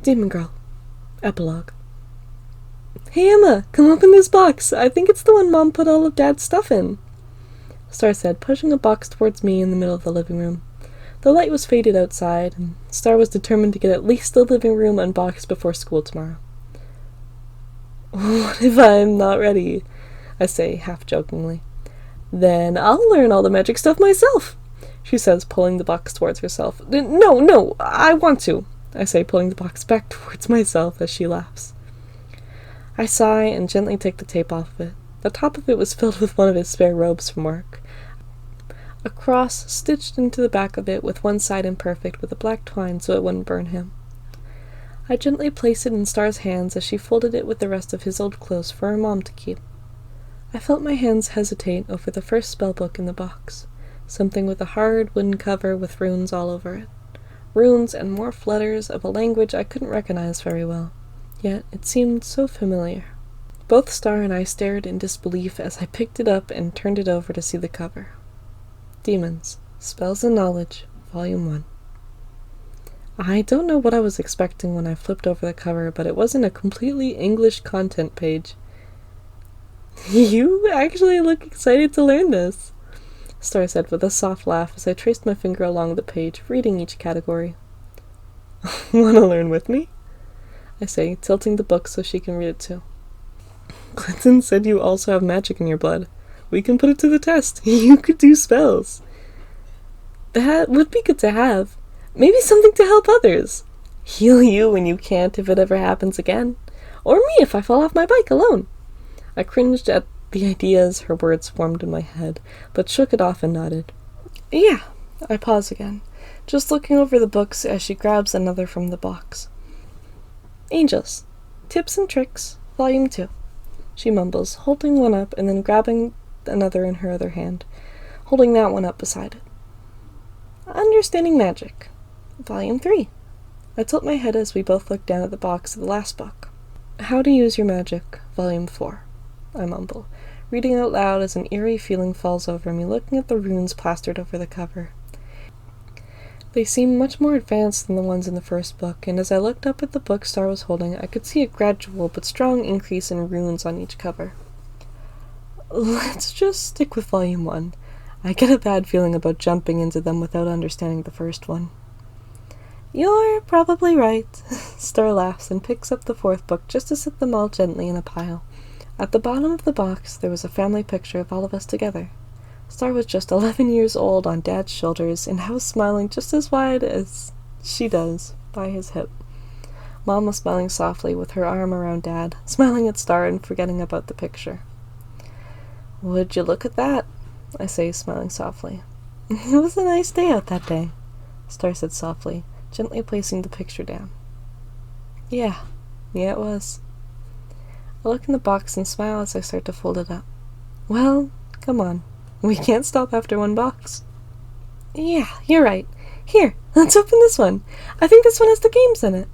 Demongirl. Epilogue. Hey Emma, come open this box. I think it's the one Mom put all of Dad's stuff in, Star said, pushing a box towards me in the middle of the living room. The light was faded outside, and Star was determined to get at least the living room unboxed before school tomorrow. What if I'm not ready? I say, half-jokingly. Then I'll learn all the magic stuff myself, she says, pulling the box towards herself. No, I want to, I say, pulling the box back towards myself as she laughs. I sigh and gently take the tape off of it. The top of it was filled with one of his spare robes from work. A cross stitched into the back of it with one side imperfect with a black twine so it wouldn't burn him. I gently placed it in Star's hands as she folded it with the rest of his old clothes for her mom to keep. I felt my hands hesitate over the first spellbook in the box, something with a hard wooden cover with runes all over it. Runes and morphed letters of a language I couldn't recognize very well, yet it seemed so familiar. Both Star and I stared in disbelief as I picked it up and turned it over to see the cover. Demons, Spells and Knowledge, Volume 1. I don't know what I was expecting when I flipped over the cover, but it wasn't a completely English content page. You actually look excited to learn this, Star said with a soft laugh as I traced my finger along the page, reading each category. Want to learn with me? I say, tilting the book so she can read it too. Clinton said you also have magic in your blood. We can put it to the test. You could do spells. That would be good to have. Maybe something to help others. Heal you when you can't if it ever happens again. Or me if I fall off my bike alone. I cringed at the idea as her words formed in my head, but shook it off and nodded. Yeah, I pause again, just looking over the books as she grabs another from the box. Angels, Tips and Tricks, Volume 2. She mumbles, holding one up and then grabbing another in her other hand, holding that one up beside it. Understanding Magic, Volume 3. I tilt my head as we both look down at the box of the last book. How to Use Your Magic, Volume 4. I mumble, reading out loud as an eerie feeling falls over me, looking at the runes plastered over the cover. They seemed much more advanced than the ones in the first book, and as I looked up at the book Star was holding, I could see a gradual but strong increase in runes on each cover. Let's just stick with Volume 1. I get a bad feeling about jumping into them without understanding the first one. You're probably right. Star laughs and picks up the fourth book just to set them all gently in a pile. At the bottom of the box, there was a family picture of all of us together. Star was just 11 years old on Dad's shoulders, and I was smiling just as wide as she does by his hip. Mom was smiling softly with her arm around Dad, smiling at Star and forgetting about the picture. Would you look at that? I say, smiling softly. It was a nice day out that day, Star said softly, gently placing the picture down. Yeah, it was. I look in the box and smile as I start to fold it up. Well, come on. We can't stop after one box. Yeah, you're right. Here, let's open this one. I think this one has the games in it.